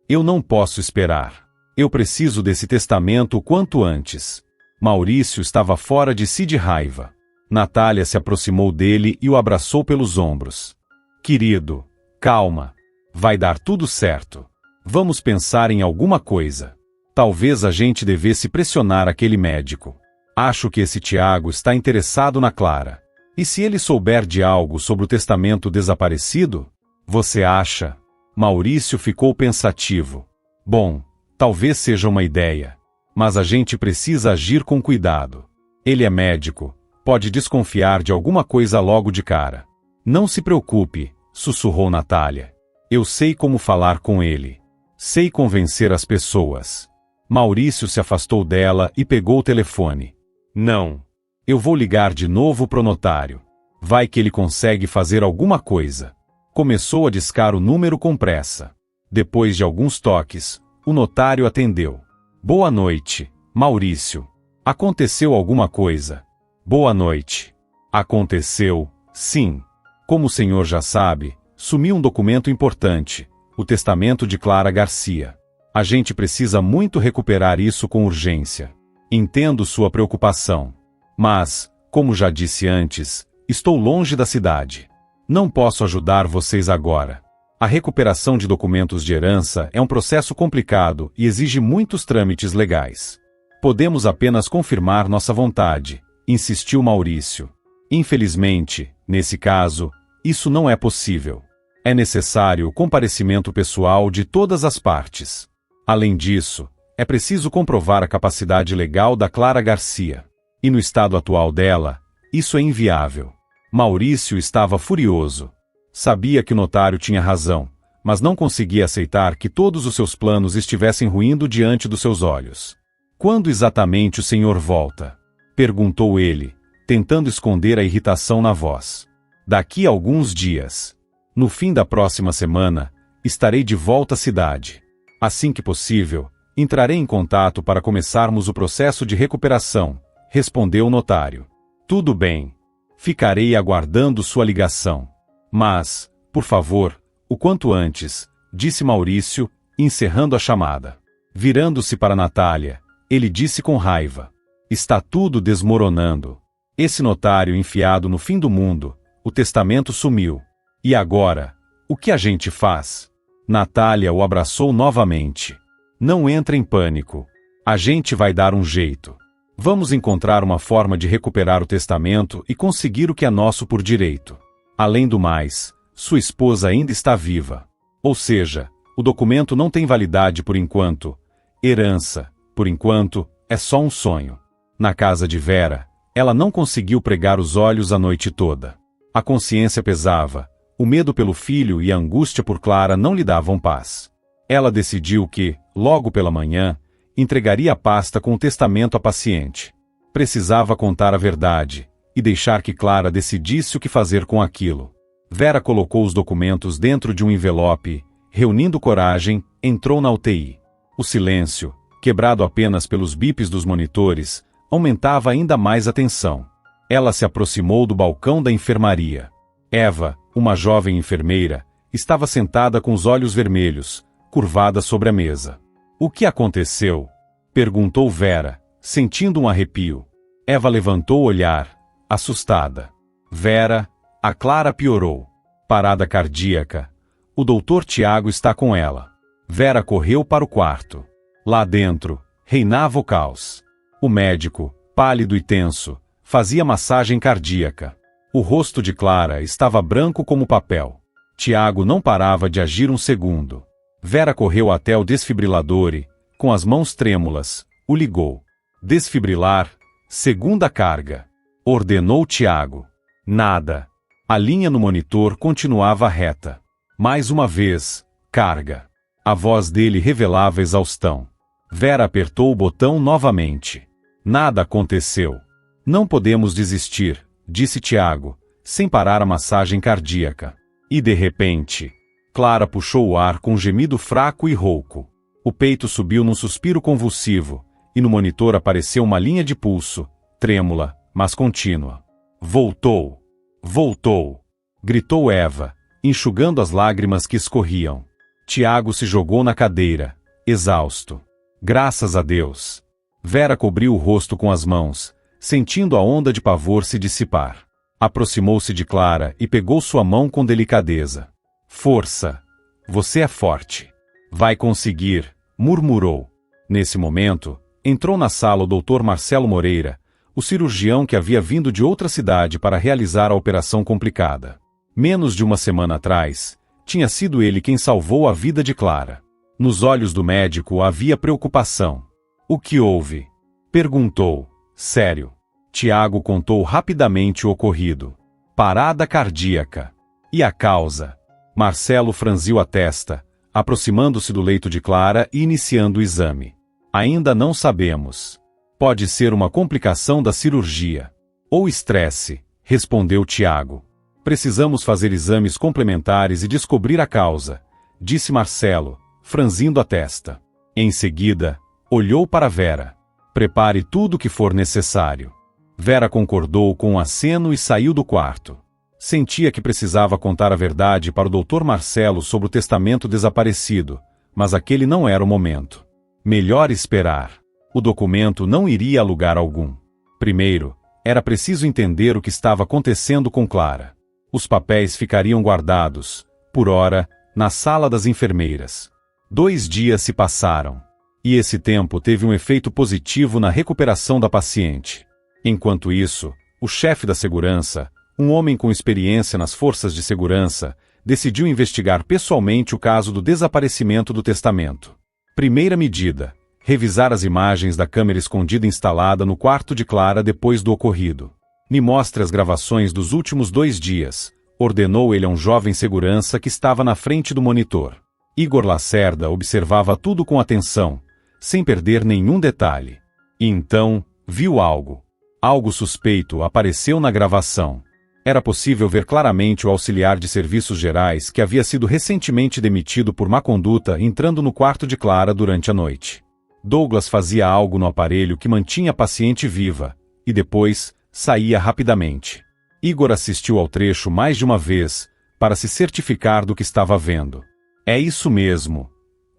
Eu não posso esperar. Eu preciso desse testamento o quanto antes. Maurício estava fora de si de raiva. Natália se aproximou dele e o abraçou pelos ombros. Querido, calma. Vai dar tudo certo. Vamos pensar em alguma coisa. Talvez a gente devesse pressionar aquele médico. Acho que esse Tiago está interessado na Clara. E se ele souber de algo sobre o testamento desaparecido? Você acha? Maurício ficou pensativo. Bom, talvez seja uma ideia. Mas a gente precisa agir com cuidado. Ele é médico. Pode desconfiar de alguma coisa logo de cara. Não se preocupe, sussurrou Natália. Eu sei como falar com ele. Sei convencer as pessoas. Maurício se afastou dela e pegou o telefone. Não. Eu vou ligar de novo pro notário. Vai que ele consegue fazer alguma coisa. Começou a discar o número com pressa. Depois de alguns toques, o notário atendeu. Boa noite, Maurício. Aconteceu alguma coisa? Boa noite. Aconteceu, sim. Como o senhor já sabe, sumiu um documento importante, o testamento de Clara Garcia. A gente precisa muito recuperar isso com urgência. Entendo sua preocupação. Mas, como já disse antes, estou longe da cidade. Não posso ajudar vocês agora. A recuperação de documentos de herança é um processo complicado e exige muitos trâmites legais. Podemos apenas confirmar nossa vontade, insistiu Maurício. Infelizmente, nesse caso, isso não é possível. É necessário o comparecimento pessoal de todas as partes. Além disso, é preciso comprovar a capacidade legal da Clara Garcia. E no estado atual dela, isso é inviável. Maurício estava furioso. Sabia que o notário tinha razão, mas não conseguia aceitar que todos os seus planos estivessem ruindo diante dos seus olhos. Quando exatamente o senhor volta? Perguntou ele, tentando esconder a irritação na voz. Daqui a alguns dias. No fim da próxima semana, estarei de volta à cidade. Assim que possível, entrarei em contato para começarmos o processo de recuperação, respondeu o notário. Tudo bem. Ficarei aguardando sua ligação. Mas, por favor, o quanto antes, disse Maurício, encerrando a chamada. Virando-se para Natália, ele disse com raiva. Está tudo desmoronando. Esse notário enfiado no fim do mundo, o testamento sumiu. E agora, o que a gente faz? Natália o abraçou novamente. Não entre em pânico. A gente vai dar um jeito. Vamos encontrar uma forma de recuperar o testamento e conseguir o que é nosso por direito. Além do mais, sua esposa ainda está viva. Ou seja, o documento não tem validade por enquanto. Herança, por enquanto, é só um sonho. Na casa de Vera, ela não conseguiu pregar os olhos a noite toda. A consciência pesava. O medo pelo filho e a angústia por Clara não lhe davam paz. Ela decidiu que, logo pela manhã, entregaria a pasta com o testamento à paciente. Precisava contar a verdade e deixar que Clara decidisse o que fazer com aquilo. Vera colocou os documentos dentro de um envelope, reunindo coragem, entrou na UTI. O silêncio, quebrado apenas pelos bips dos monitores, aumentava ainda mais a tensão. Ela se aproximou do balcão da enfermaria. Eva, uma jovem enfermeira, estava sentada com os olhos vermelhos, curvada sobre a mesa. O que aconteceu? Perguntou Vera, sentindo um arrepio. Eva levantou o olhar, assustada. Vera, a Clara piorou. Parada cardíaca. O doutor Tiago está com ela. Vera correu para o quarto. Lá dentro, reinava o caos. O médico, pálido e tenso, fazia massagem cardíaca. O rosto de Clara estava branco como papel. Tiago não parava de agir um segundo. Vera correu até o desfibrilador e, com as mãos trêmulas, o ligou. Desfibrilar, segunda carga. Ordenou Tiago. Nada. A linha no monitor continuava reta. Mais uma vez, carga. A voz dele revelava exaustão. Vera apertou o botão novamente. Nada aconteceu. Não podemos desistir, disse Tiago, sem parar a massagem cardíaca. E de repente, Clara puxou o ar com um gemido fraco e rouco. O peito subiu num suspiro convulsivo, e no monitor apareceu uma linha de pulso, trêmula, mas contínua. Voltou! Voltou! Gritou Eva, enxugando as lágrimas que escorriam. Tiago se jogou na cadeira, exausto. Graças a Deus! Vera cobriu o rosto com as mãos, sentindo a onda de pavor se dissipar. Aproximou-se de Clara e pegou sua mão com delicadeza. Força! Você é forte. Vai conseguir, murmurou. Nesse momento, entrou na sala o Dr. Marcelo Moreira, o cirurgião que havia vindo de outra cidade para realizar a operação complicada. Menos de uma semana atrás, tinha sido ele quem salvou a vida de Clara. Nos olhos do médico havia preocupação. O que houve? Perguntou. Sério. Tiago contou rapidamente o ocorrido. Parada cardíaca. E a causa? Marcelo franziu a testa, aproximando-se do leito de Clara e iniciando o exame. Ainda não sabemos. Pode ser uma complicação da cirurgia. Ou estresse, respondeu Tiago. Precisamos fazer exames complementares e descobrir a causa, disse Marcelo, franzindo a testa. Em seguida, olhou para Vera. Prepare tudo o que for necessário. Vera concordou com um aceno e saiu do quarto. Sentia que precisava contar a verdade para o Dr. Marcelo sobre o testamento desaparecido, mas aquele não era o momento. Melhor esperar. O documento não iria a lugar algum. Primeiro, era preciso entender o que estava acontecendo com Clara. Os papéis ficariam guardados, por hora, na sala das enfermeiras. 2 dias se passaram. E esse tempo teve um efeito positivo na recuperação da paciente. Enquanto isso, o chefe da segurança, um homem com experiência nas forças de segurança, decidiu investigar pessoalmente o caso do desaparecimento do testamento. Primeira medida: revisar as imagens da câmera escondida instalada no quarto de Clara depois do ocorrido. Me mostre as gravações dos últimos 2 dias, ordenou ele a um jovem segurança que estava na frente do monitor. Igor Lacerda observava tudo com atenção, sem perder nenhum detalhe. E então, viu algo. Algo suspeito apareceu na gravação. Era possível ver claramente o auxiliar de serviços gerais que havia sido recentemente demitido por má conduta entrando no quarto de Clara durante a noite. Douglas fazia algo no aparelho que mantinha a paciente viva, e depois saía rapidamente. Igor assistiu ao trecho mais de uma vez, para se certificar do que estava vendo. É isso mesmo,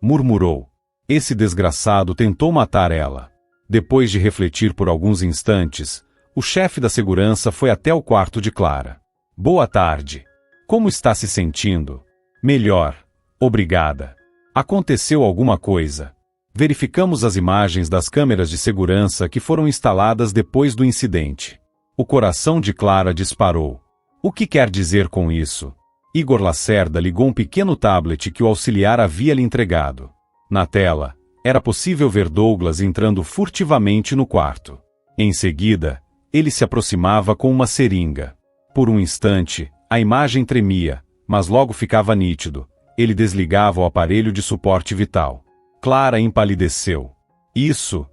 murmurou. Esse desgraçado tentou matar ela. Depois de refletir por alguns instantes, o chefe da segurança foi até o quarto de Clara. Boa tarde. Como está se sentindo? Melhor. Obrigada. Aconteceu alguma coisa? Verificamos as imagens das câmeras de segurança que foram instaladas depois do incidente. O coração de Clara disparou. O que quer dizer com isso? Igor Lacerda ligou um pequeno tablet que o auxiliar havia lhe entregado. Na tela, era possível ver Douglas entrando furtivamente no quarto. Em seguida, ele se aproximava com uma seringa. Por um instante, a imagem tremia, mas logo ficava nítido. Ele desligava o aparelho de suporte vital. Clara empalideceu. Isso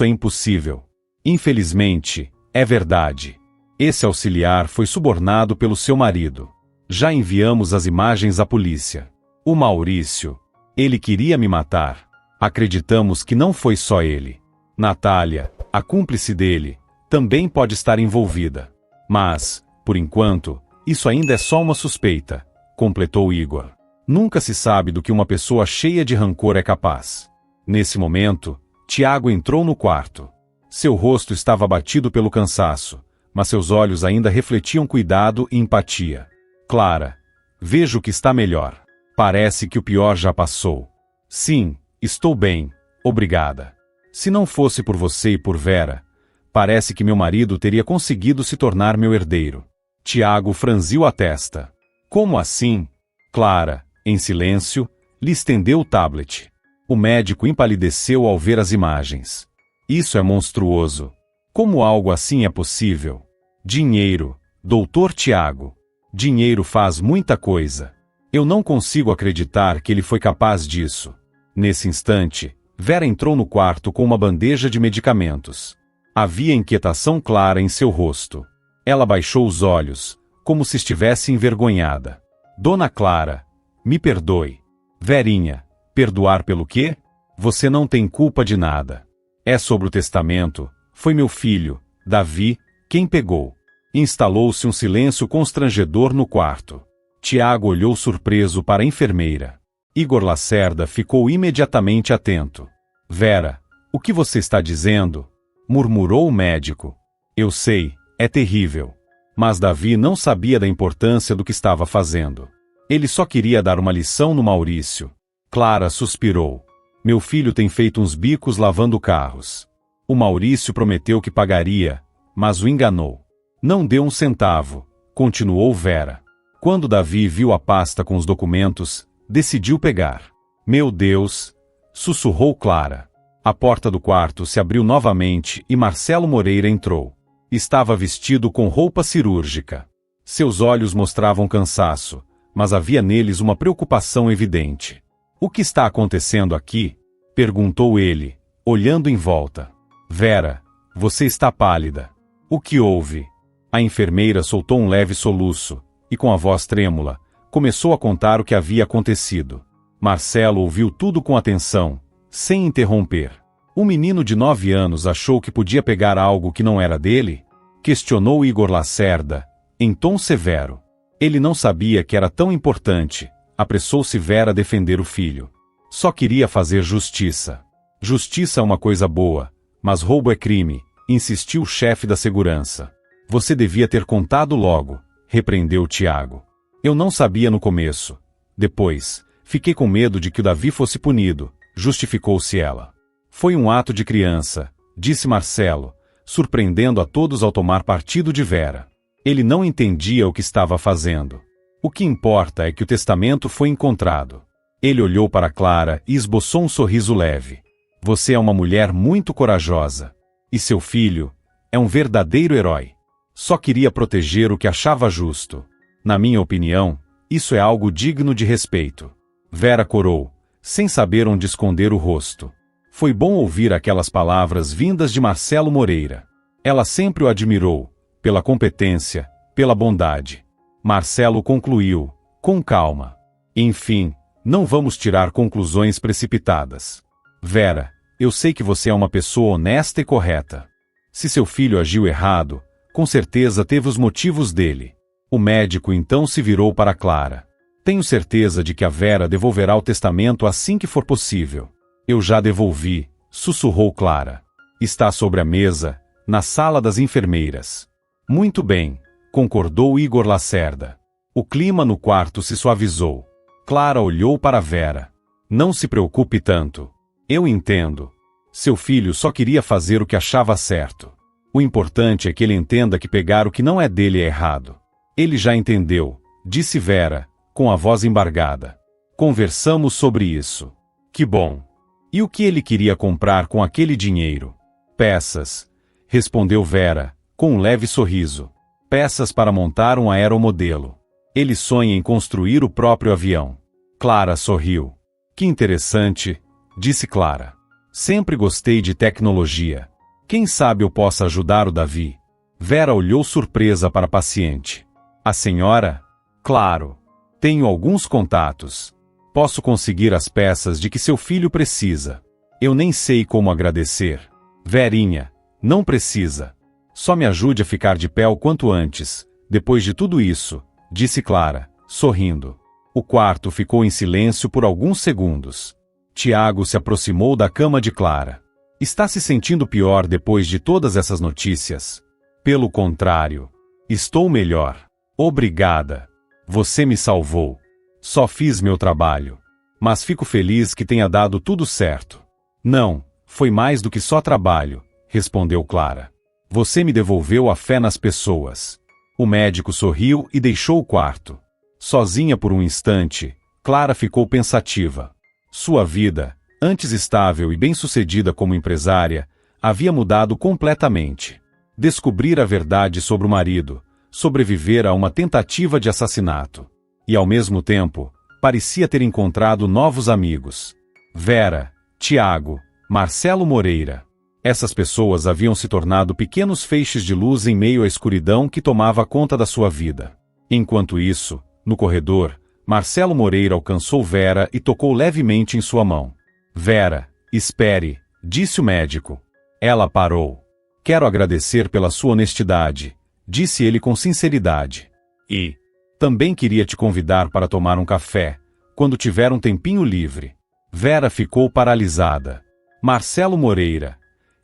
é impossível. Infelizmente, é verdade. Esse auxiliar foi subornado pelo seu marido. Já enviamos as imagens à polícia. O Maurício, ele queria me matar. Acreditamos que não foi só ele. Natália, a cúmplice dele, também pode estar envolvida. Mas, por enquanto, isso ainda é só uma suspeita, completou Igor. Nunca se sabe do que uma pessoa cheia de rancor é capaz. Nesse momento, Tiago entrou no quarto. Seu rosto estava abatido pelo cansaço, mas seus olhos ainda refletiam cuidado e empatia. Clara, vejo que está melhor. Parece que o pior já passou. Sim, estou bem, obrigada. Se não fosse por você e por Vera, parece que meu marido teria conseguido se tornar meu herdeiro. Tiago franziu a testa. Como assim? Clara, em silêncio, lhe estendeu o tablet. O médico empalideceu ao ver as imagens. Isso é monstruoso. Como algo assim é possível? Dinheiro, doutor Tiago. Dinheiro faz muita coisa. Eu não consigo acreditar que ele foi capaz disso. Nesse instante, Vera entrou no quarto com uma bandeja de medicamentos. Havia inquietação clara em seu rosto. Ela baixou os olhos, como se estivesse envergonhada. Dona Clara, me perdoe. Verinha, perdoar pelo quê? Você não tem culpa de nada. É sobre o testamento, foi meu filho, Davi, quem pegou. Instalou-se um silêncio constrangedor no quarto. Tiago olhou surpreso para a enfermeira. Igor Lacerda ficou imediatamente atento. Vera, o que você está dizendo? Murmurou o médico. Eu sei, é terrível. Mas Davi não sabia da importância do que estava fazendo. Ele só queria dar uma lição no Maurício. Clara suspirou. Meu filho tem feito uns bicos lavando carros. O Maurício prometeu que pagaria, mas o enganou. Não deu um centavo, continuou Vera. Quando Davi viu a pasta com os documentos, decidiu pegar. Meu Deus! Sussurrou Clara. A porta do quarto se abriu novamente e Marcelo Moreira entrou. Estava vestido com roupa cirúrgica. Seus olhos mostravam cansaço, mas havia neles uma preocupação evidente. O que está acontecendo aqui? Perguntou ele, olhando em volta. Vera, você está pálida. O que houve? A enfermeira soltou um leve soluço, e com a voz trêmula, começou a contar o que havia acontecido. Marcelo ouviu tudo com atenção, sem interromper. O menino de 9 anos achou que podia pegar algo que não era dele? Questionou Igor Lacerda, em tom severo. Ele não sabia que era tão importante, apressou-se Vera a defender o filho. Só queria fazer justiça. Justiça é uma coisa boa, mas roubo é crime, insistiu o chefe da segurança. Você devia ter contado logo, repreendeu Tiago. Eu não sabia no começo. Depois, fiquei com medo de que o Davi fosse punido, justificou-se ela. Foi um ato de criança, disse Marcelo, surpreendendo a todos ao tomar partido de Vera. Ele não entendia o que estava fazendo. O que importa é que o testamento foi encontrado. Ele olhou para Clara e esboçou um sorriso leve. Você é uma mulher muito corajosa. E seu filho é um verdadeiro herói. Só queria proteger o que achava justo. Na minha opinião, isso é algo digno de respeito. Vera corou, sem saber onde esconder o rosto. Foi bom ouvir aquelas palavras vindas de Marcelo Moreira. Ela sempre o admirou, pela competência, pela bondade. Marcelo concluiu, com calma. Enfim, não vamos tirar conclusões precipitadas. Vera, eu sei que você é uma pessoa honesta e correta. Se seu filho agiu errado, com certeza teve os motivos dele. O médico então se virou para Clara. Tenho certeza de que a Vera devolverá o testamento assim que for possível. Eu já devolvi, sussurrou Clara. Está sobre a mesa, na sala das enfermeiras. Muito bem, concordou Igor Lacerda. O clima no quarto se suavizou. Clara olhou para Vera. Não se preocupe tanto. Eu entendo. Seu filho só queria fazer o que achava certo. O importante é que ele entenda que pegar o que não é dele é errado. Ele já entendeu, disse Vera, com a voz embargada. Conversamos sobre isso. Que bom. E o que ele queria comprar com aquele dinheiro? Peças, respondeu Vera, com um leve sorriso. Peças para montar um aeromodelo. Ele sonha em construir o próprio avião. Clara sorriu. Que interessante, disse Clara. Sempre gostei de tecnologia. Quem sabe eu possa ajudar o Davi? Vera olhou surpresa para a paciente. A senhora? Claro. Tenho alguns contatos. Posso conseguir as peças de que seu filho precisa. Eu nem sei como agradecer. Verinha, não precisa. Só me ajude a ficar de pé o quanto antes, depois de tudo isso, disse Clara, sorrindo. O quarto ficou em silêncio por alguns segundos. Tiago se aproximou da cama de Clara. Está se sentindo pior depois de todas essas notícias? Pelo contrário. Estou melhor. Obrigada. Você me salvou. Só fiz meu trabalho. Mas fico feliz que tenha dado tudo certo. Não, foi mais do que só trabalho, respondeu Clara. Você me devolveu a fé nas pessoas. O médico sorriu e deixou o quarto. Sozinha por um instante, Clara ficou pensativa. Sua vida, antes estável e bem-sucedida como empresária, havia mudado completamente. Descobrir a verdade sobre o marido, sobreviver a uma tentativa de assassinato. E ao mesmo tempo, parecia ter encontrado novos amigos. Vera, Tiago, Marcelo Moreira. Essas pessoas haviam se tornado pequenos feixes de luz em meio à escuridão que tomava conta da sua vida. Enquanto isso, no corredor, Marcelo Moreira alcançou Vera e tocou levemente em sua mão. Vera, espere, disse o médico. Ela parou. Quero agradecer pela sua honestidade, disse ele com sinceridade. E também queria te convidar para tomar um café, quando tiver um tempinho livre. Vera ficou paralisada. Marcelo Moreira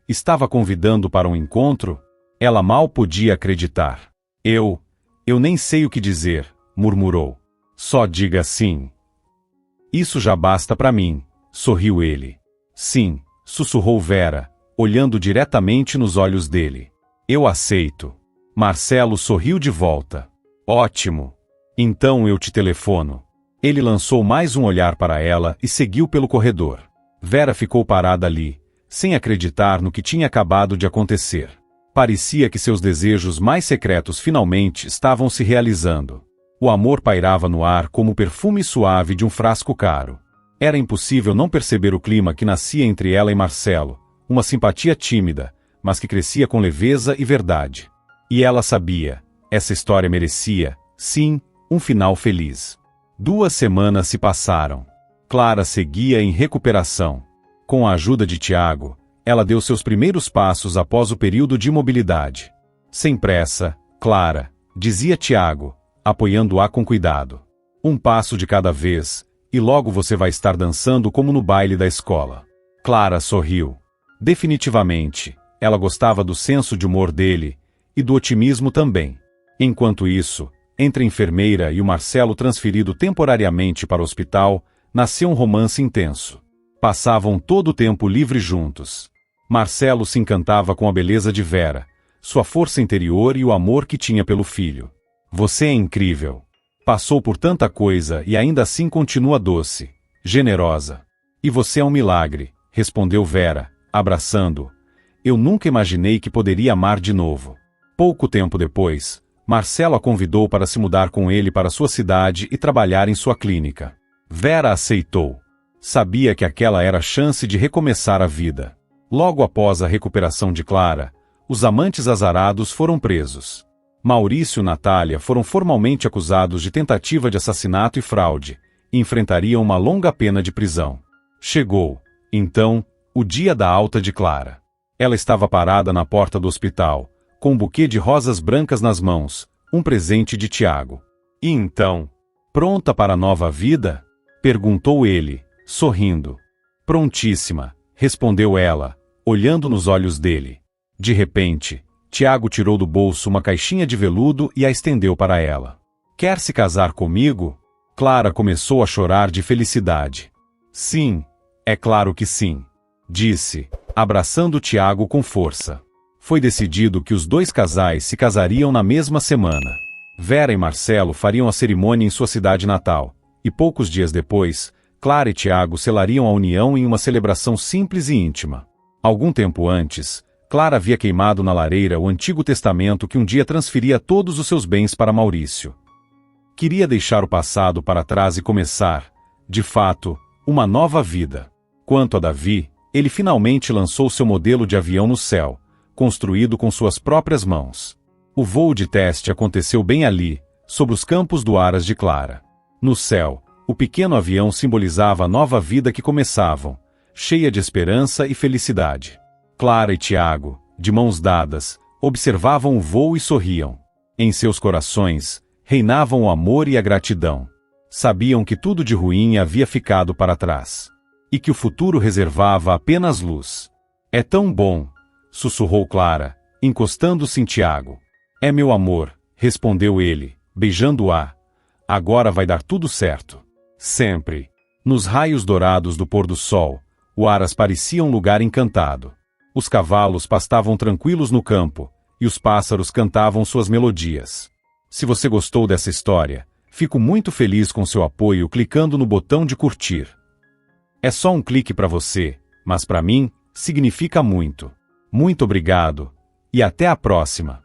estava convidando para um encontro? Ela mal podia acreditar. Eu nem sei o que dizer, murmurou. Só diga sim. Isso já basta para mim, sorriu ele. Sim, sussurrou Vera, olhando diretamente nos olhos dele. Eu aceito. Marcelo sorriu de volta. Ótimo. Então eu te telefono. Ele lançou mais um olhar para ela e seguiu pelo corredor. Vera ficou parada ali, sem acreditar no que tinha acabado de acontecer. Parecia que seus desejos mais secretos finalmente estavam se realizando. O amor pairava no ar como o perfume suave de um frasco caro. Era impossível não perceber o clima que nascia entre ela e Marcelo, uma simpatia tímida, mas que crescia com leveza e verdade. E ela sabia, essa história merecia, sim, um final feliz. 2 semanas se passaram. Clara seguia em recuperação. Com a ajuda de Tiago, ela deu seus primeiros passos após o período de imobilidade. Sem pressa, Clara, dizia Tiago, apoiando-a com cuidado. Um passo de cada vez, e logo você vai estar dançando como no baile da escola. Clara sorriu. Definitivamente, ela gostava do senso de humor dele, e do otimismo também. Enquanto isso, entre a enfermeira e o Marcelo transferido temporariamente para o hospital, nasceu um romance intenso. Passavam todo o tempo livre juntos. Marcelo se encantava com a beleza de Vera, sua força interior e o amor que tinha pelo filho. Você é incrível. Passou por tanta coisa e ainda assim continua doce, generosa. E você é um milagre, respondeu Vera, abraçando-o. Eu nunca imaginei que poderia amar de novo. Pouco tempo depois, Marcelo a convidou para se mudar com ele para sua cidade e trabalhar em sua clínica. Vera aceitou. Sabia que aquela era a chance de recomeçar a vida. Logo após a recuperação de Clara, os amantes azarados foram presos. Maurício e Natália foram formalmente acusados de tentativa de assassinato e fraude, e enfrentariam uma longa pena de prisão. Chegou, então, o dia da alta de Clara. Ela estava parada na porta do hospital, com um buquê de rosas brancas nas mãos, um presente de Tiago. E então, pronta para a nova vida? Perguntou ele, sorrindo. Prontíssima, respondeu ela, olhando nos olhos dele. De repente, Tiago tirou do bolso uma caixinha de veludo e a estendeu para ela. Quer se casar comigo? Clara começou a chorar de felicidade. Sim, é claro que sim, disse, abraçando Tiago com força. Foi decidido que os 2 casais se casariam na mesma semana. Vera e Marcelo fariam a cerimônia em sua cidade natal, e poucos dias depois, Clara e Tiago selariam a união em uma celebração simples e íntima. Algum tempo antes, Clara havia queimado na lareira o Antigo Testamento que um dia transferia todos os seus bens para Maurício. Queria deixar o passado para trás e começar, de fato, uma nova vida. Quanto a Davi, Ele finalmente lançou seu modelo de avião no céu, construído com suas próprias mãos. O voo de teste aconteceu bem ali, sobre os campos do Aras de Clara. No céu, o pequeno avião simbolizava a nova vida que começavam, cheia de esperança e felicidade. Clara e Tiago, de mãos dadas, observavam o voo e sorriam. Em seus corações, reinavam o amor e a gratidão. Sabiam que tudo de ruim havia ficado para trás. E que o futuro reservava apenas luz. É tão bom, sussurrou Clara, encostando-se em Tiago. É meu amor, respondeu ele, beijando-a. Agora vai dar tudo certo. Sempre. Nos raios dourados do pôr do sol, o Aras parecia um lugar encantado. Os cavalos pastavam tranquilos no campo, e os pássaros cantavam suas melodias. Se você gostou dessa história, fico muito feliz com seu apoio clicando no botão de curtir. É só um clique para você, mas para mim, significa muito. Muito obrigado, e até a próxima!